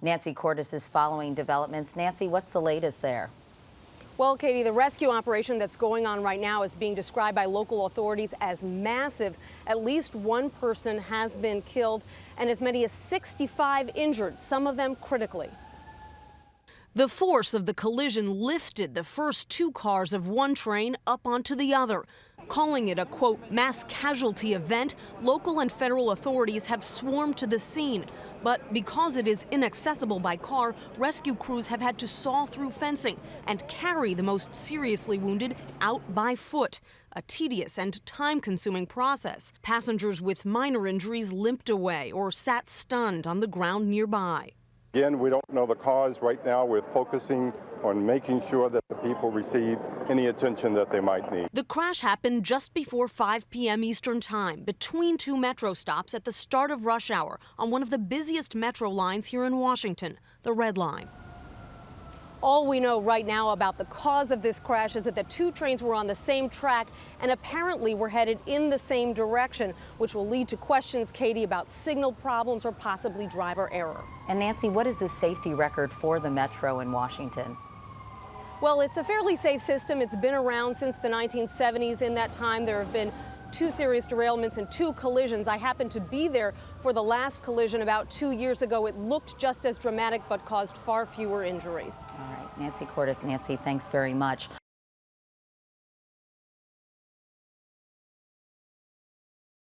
Nancy Cordes is following developments. Nancy, what's the latest there? Well, Katie, the rescue operation that's going on right now is being described by local authorities as massive. At least one person has been killed and as many as 65 injured, some of them critically. The force of the collision lifted the first two cars of one train up onto the other. Calling it a, quote, mass casualty event, local and federal authorities have swarmed to the scene. But because it is inaccessible by car, rescue crews have had to saw through fencing and carry the most seriously wounded out by foot. A tedious and time-consuming process. Passengers with minor injuries limped away or sat stunned on the ground nearby. Again, we don't know the cause right now. We're focusing on making sure that the people receive any attention that they might need. The crash happened just before 5 p.m. Eastern Time, between two metro stops at the start of rush hour on one of the busiest metro lines here in Washington, the Red Line. All we know right now about the cause of this crash is that the two trains were on the same track and apparently were headed in the same direction, which will lead to questions, Katie, about signal problems or possibly driver error. And Nancy, what is the safety record for the Metro in Washington? Well, it's a fairly safe system. It's been around since the 1970s. In that time, there have been 2 serious derailments and 2 collisions. I happened to be there for the last collision about 2 years ago. It looked just as dramatic, but caused far fewer injuries. All right, Nancy Cordes. Nancy, thanks very much.